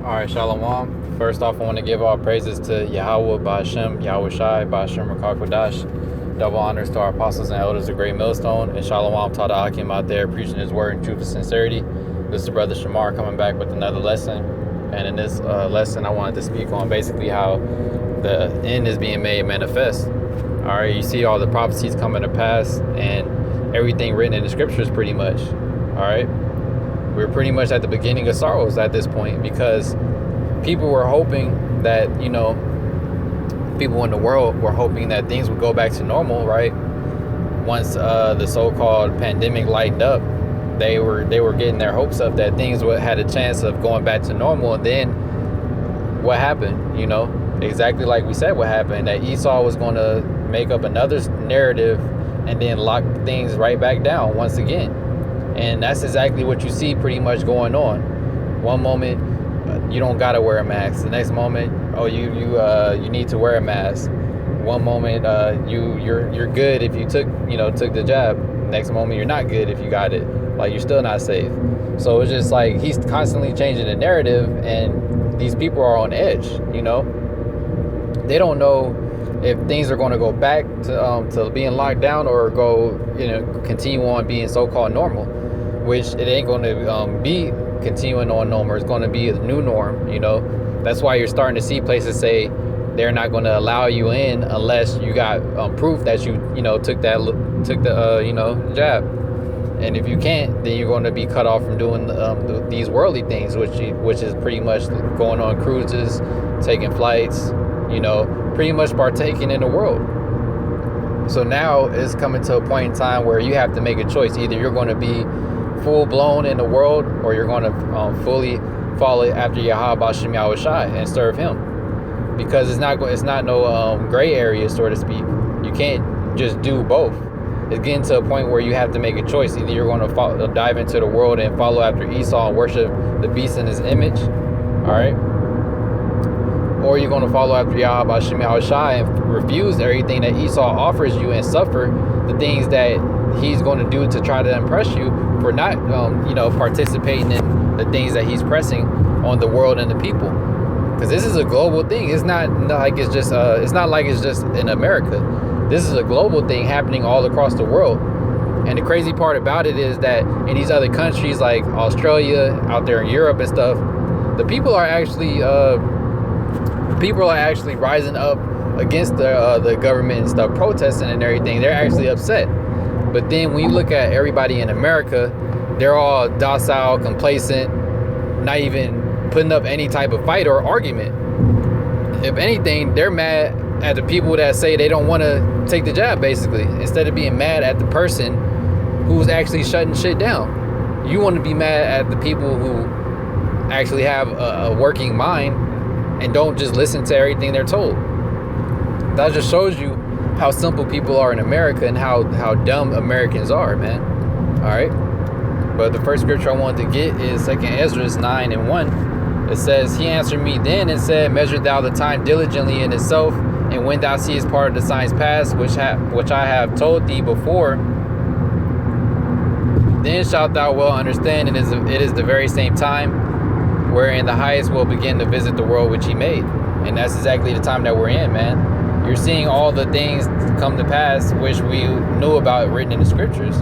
All right, Shalom. First off, I want to give all praises to Yahweh, Ba'ashem, Yahweh Shai, Ba'ashem Rakakwadash. Double honors to our apostles and elders of Great Millstone. And Shalom Tada Akim out there preaching his word in truth and sincerity. This is the brother Shamar coming back with another lesson. And in this lesson, I wanted to speak on basically how the end is being made manifest. All right, you see all the prophecies coming to pass and everything written in the scriptures pretty much. All right. We're pretty much at the beginning of sorrows at this point because people were hoping that, people in the world were hoping that things would go back to normal, right? Once the so-called pandemic lightened up, they were getting their hopes up that things had a chance of going back to normal. And then what happened, exactly like we said what happened, that Esau was going to make up another narrative and then lock things right back down once again. And that's exactly what you see pretty much going on. One moment, you don't gotta wear a mask. The next moment, you need to wear a mask. One moment, you're good if you took the jab. Next moment, you're not good if you got it. Like, you're still not safe. So it's just like he's constantly changing the narrative, and these people are on edge. They don't know if things are going to go back to being locked down or continue on being so-called normal, which it ain't going to be continuing on normal. It's going to be a new norm. That's why you're starting to see places say they're not going to allow you in unless you got proof that you took the jab. And if you can't, then you're going to be cut off from doing these worldly things, which is pretty much going on cruises, taking flights, pretty much partaking in the world. So now it's coming to a point in time where you have to make a choice. Either you're going to be full blown in the world, or you're going to fully follow after Yahweh Ba'ashem Yahweh Shai and serve him. Because it's not no gray area, so to speak. You can't just do both. It's getting to a point where you have to make a choice. Either you're going to dive into the world and follow after Esau and worship the beast in his image, all right? Or you're going to follow after Yahweh Ba'ashem Yahweh Shai and refuse everything that Esau offers you and suffer the things that he's going to do to try to impress you for not, participating in the things that he's pressing on the world and the people. Because this is a global thing. It's not like it's just in America. This is a global thing happening all across the world. And the crazy part about it is that in these other countries like Australia, out there in Europe and stuff, the people are actually rising up against the government and stuff, protesting and everything. They're actually upset. But then when you look at everybody in America, they're all docile, complacent, not even putting up any type of fight or argument. If anything, they're mad at the people that say they don't want to take the jab, basically, instead of being mad at the person who's actually shutting shit down. You want to be mad at the people who actually have a working mind and don't just listen to everything they're told. That just shows you how simple people are in America and how dumb Americans are, man. All right. But the first scripture I wanted to get is 2 Ezra 9:1. It says, "He answered me then and said, Measure thou the time diligently in itself, and when thou seest part of the signs past, which I have told thee before, then shalt thou well understand, and it is the very same time wherein the highest will begin to visit the world which he made." And that's exactly the time that we're in, man. You're seeing all the things come to pass which we knew about written in the scriptures.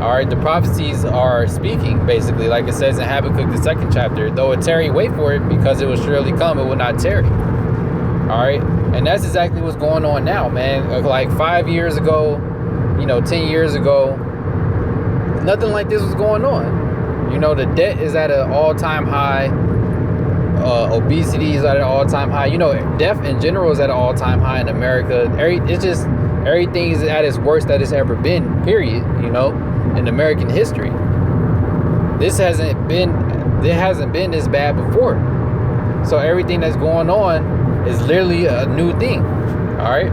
All right, the prophecies are speaking, basically, like it says in Habakkuk, the 2nd chapter. Though it tarry, wait for it, because it will surely come, it will not tarry. All right, and that's exactly what's going on now, man. Like 5 years ago, 10 years ago, nothing like this was going on. The debt is at an all-time high. Obesity is at an all-time high. Death in general is at an all-time high in America. Everything is at its worst that it's ever been, period, in American history. This hasn't been this bad before. So everything that's going on is literally a new thing. All right.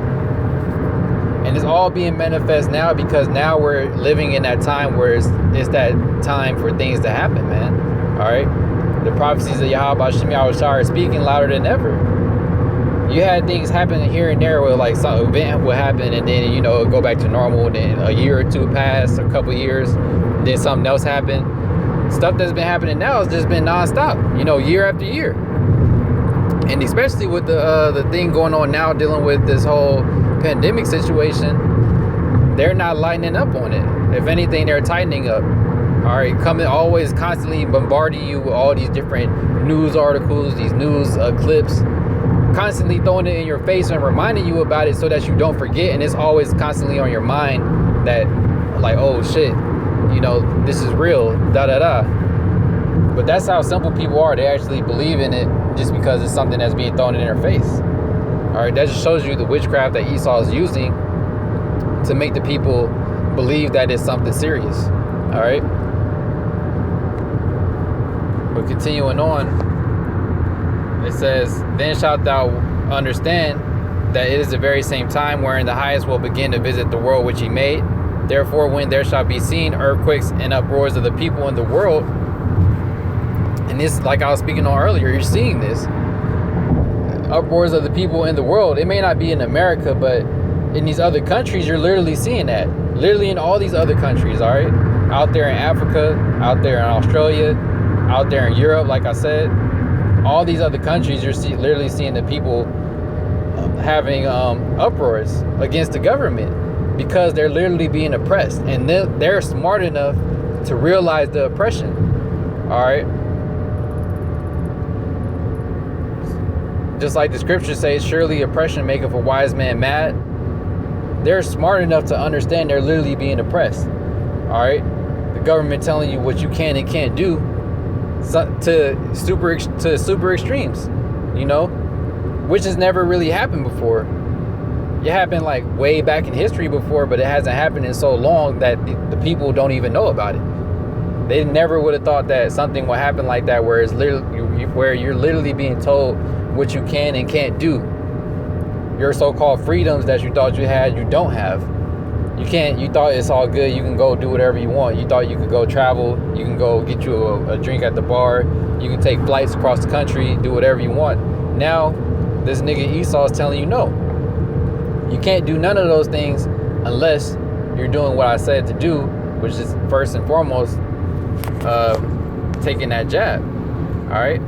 And it's all being manifest now because now we're living in that time where it's that time for things to happen, man. All right. The prophecies of Yahweh Ba'ashem Yahweh Shai are speaking louder than ever. You had things happen here and there where like some event would happen and then, it would go back to normal. And then a year or two pass, a couple years, and then something else happened. stuff that's been happening now has just been nonstop, year after year. And especially with the thing going on now, dealing with this whole pandemic situation, they're not lightening up on it. If anything, they're tightening up. All right, always constantly bombarding you with all these different news articles, these news clips, constantly throwing it in your face and reminding you about it so that you don't forget. And it's always constantly on your mind that, like, oh shit, this is real, da da da. But that's how simple people are. They actually believe in it just because it's something that's being thrown in their face. All right, that just shows you the witchcraft that Esau is using to make the people believe that it's something serious. All right. But continuing on, it says, then shalt thou understand that it is the very same time wherein the highest will begin to visit the world which he made. Therefore, when there shall be seen earthquakes and uproars of the people in the world, and this, like I was speaking on earlier, you're seeing this uproars of the people in the world. It may not be in America, but in these other countries, you're literally seeing that. Literally in all these other countries, all right? Out there in Africa, out there in Australia, out there in Europe, like I said, all these other countries, you're literally seeing the people having uproars against the government because they're literally being oppressed, and they're smart enough to realize the oppression. All right, just like the scriptures say, surely oppression maketh a wise man mad. They're smart enough to understand they're literally being oppressed. All right, the government telling you what you can and can't do to super extremes, which has never really happened before. It happened like way back in history before, but it hasn't happened in so long that the people don't even know about it. They never would have thought that something would happen like that, where it's literally where you're literally being told what you can and can't do. Your so-called freedoms that you thought you had, you don't have. You thought it's all good, you can go do whatever you want. You thought you could go travel, you can go get you a drink at the bar, you can take flights across the country, do whatever you want. Now, this nigga Esau is telling you no. You can't do none of those things unless you're doing what I said to do, which is first and foremost taking that jab. All right,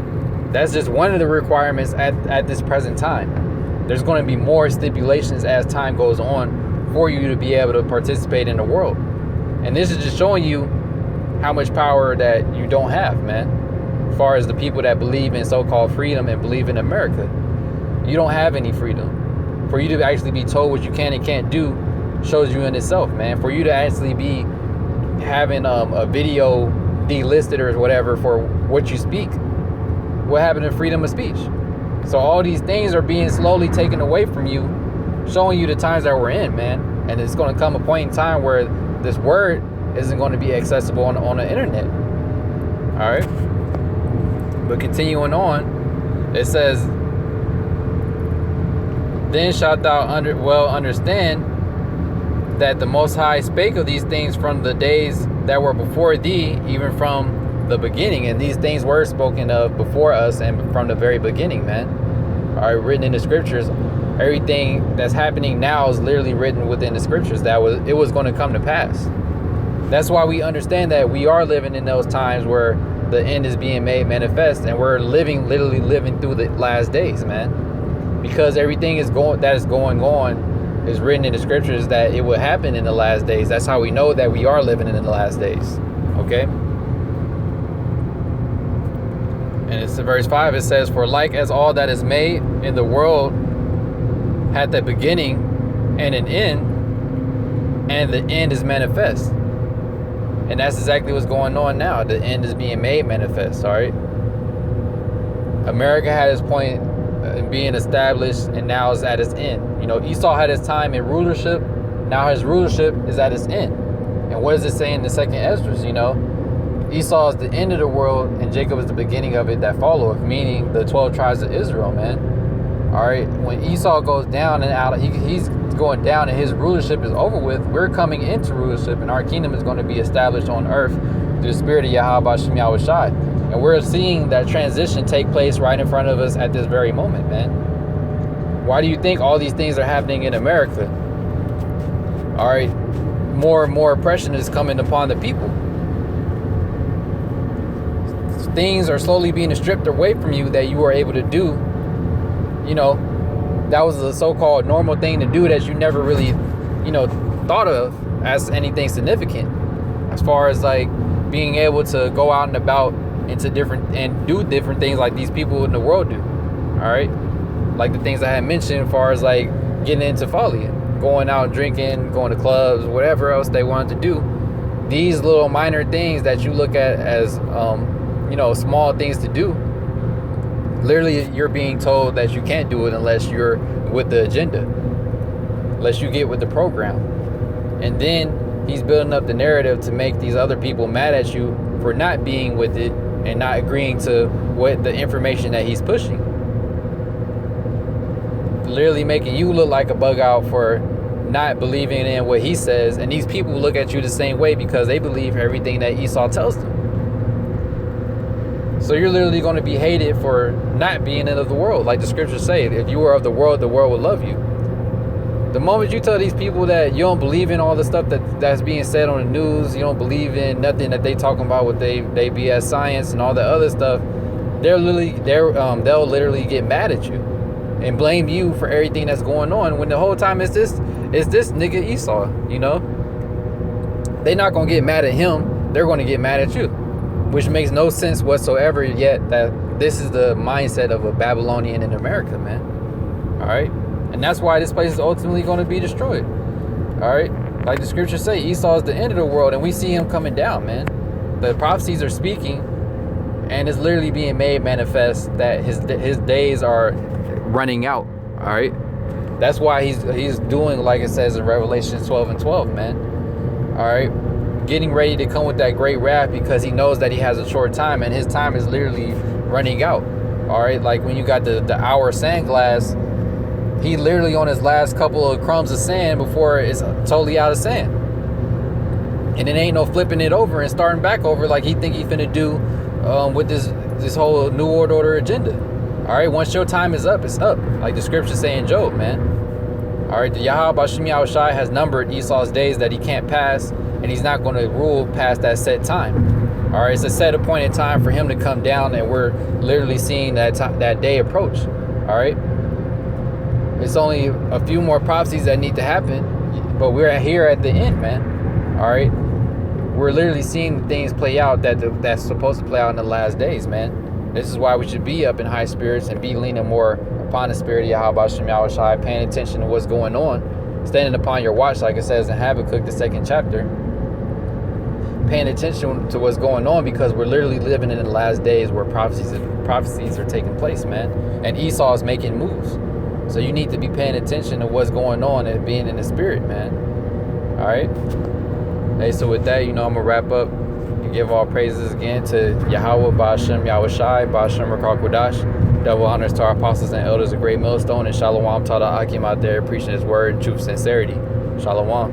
that's just one of the requirements at this present time. There's going to be more stipulations as time goes on for you to be able to participate in the world, and this is just showing you how much power that you don't have, man. As far as the people that believe in so-called freedom and believe in America, you don't have any freedom. For you to actually be told what you can and can't do shows you in itself, man. For you to actually be having a video delisted or whatever for what you speak, what happened to freedom of speech? So all these things are being slowly taken away from you, showing you the times that we're in, man. And it's going to come a point in time where this word isn't going to be accessible on the internet. All right. But continuing on, it says, then shalt thou understand that the Most High spake of these things from the days that were before thee, even from the beginning. And these things were spoken of before us and from the very beginning, man. All right, written in the scriptures. Everything that's happening now is literally written within the scriptures that it was going to come to pass. That's why we understand that we are living in those times where the end is being made manifest, and we're literally living through the last days, man. Because everything that is going on is written in the scriptures that it will happen in the last days. That's how we know that we are living in the last days. Okay? And it's in verse 5, it says, for like as all that is made in the world had the beginning and an end, and the end is manifest. And that's exactly what's going on now. The end is being made manifest, all right? America had its point being established, and now is at its end. Esau had his time in rulership. Now his rulership is at its end. And what does it say in the second Esdras? Esau is the end of the world, and Jacob is the beginning of it that followeth, meaning the 12 tribes of Israel, man. All right, when Esau goes down and out, he's going down, and his rulership is over with. We're coming into rulership, and our kingdom is going to be established on earth through the spirit of Yahweh Shem Yahweh Shai. And we're seeing that transition take place right in front of us at this very moment, man. Why do you think all these things are happening in America? All right, more and more oppression is coming upon the people. things are slowly being stripped away from you that you were able to do, you know, that was a so-called normal thing to do that you never really, you know, thought of as anything significant, as far as like being able to go out and about into different and do different things like these people in the world do. All right, like the things I had mentioned, as far as like getting into folly, going out drinking, going to clubs, whatever else they wanted to do. These little minor things that you look at as you know, small things to do, literally you're being told that you can't do it unless you're with the agenda, unless you get with the program. And then he's building up the narrative to make these other people mad at you for not being with it and not agreeing to what the information that he's pushing. Literally making you look like a bug out for not believing in what he says. And these people look at you the same way because they believe everything that Esau tells them. So you're literally going to be hated for not being of the world. Like the scriptures say, if you were of the world would love you. The moment you tell these people that you don't believe in all the stuff that's being said on the news, you don't believe in nothing that they talking about with they BS science and all the other stuff, they'll literally get mad at you and blame you for everything that's going on, when the whole time it's this nigga Esau, you know? They're not gonna get mad at him, they're gonna get mad at you, which makes no sense whatsoever, yet that this is the mindset of a Babylonian in America, man. All right? And that's why this place is ultimately going to be destroyed. All right? Like the scriptures say, Esau is the end of the world, and we see him coming down, man. The prophecies are speaking, and it's literally being made manifest that his days are running out. All right? That's why he's doing like it says in Revelation 12:12, man. All right? Getting ready to come with that great wrath, because he knows that he has a short time, and his time is literally running out. All right? Like when you got the hour sand glass, he literally on his last couple of crumbs of sand before it's totally out of sand. And it ain't no flipping it over and starting back over like he think he finna do with this whole New World Order agenda. All right, once your time is up, it's up. Like the scriptures say in Job, man. All right, the Yahweh Bashim Yahushai has numbered Esau's days that he can't pass, and he's not going to rule past that set time. All right, it's a set appointed time for him to come down, and we're literally seeing that day approach. All right. It's only a few more prophecies that need to happen, but we're here at the end, man. All right, we're literally seeing things play out that's supposed to play out in the last days, man. This is why we should be up in high spirits and be leaning more upon the spirit of Yahweh Shem Yahushai, paying attention to what's going on, standing upon your watch, like it says in Habakkuk, the 2nd chapter, paying attention to what's going on, because we're literally living in the last days where prophecies are taking place, man, and Esau is making moves. So you need to be paying attention to what's going on and being in the spirit, man. All right. Hey, so with that, you know, I'm gonna wrap up and give all praises again to Yahweh, Ba'ashem Yahushai, Ba'ashem Rakal Kodash. Double honors to our apostles and elders of Great Millstone, and Shalom to all the Akim out there preaching his word in truth, sincerity. Shalom.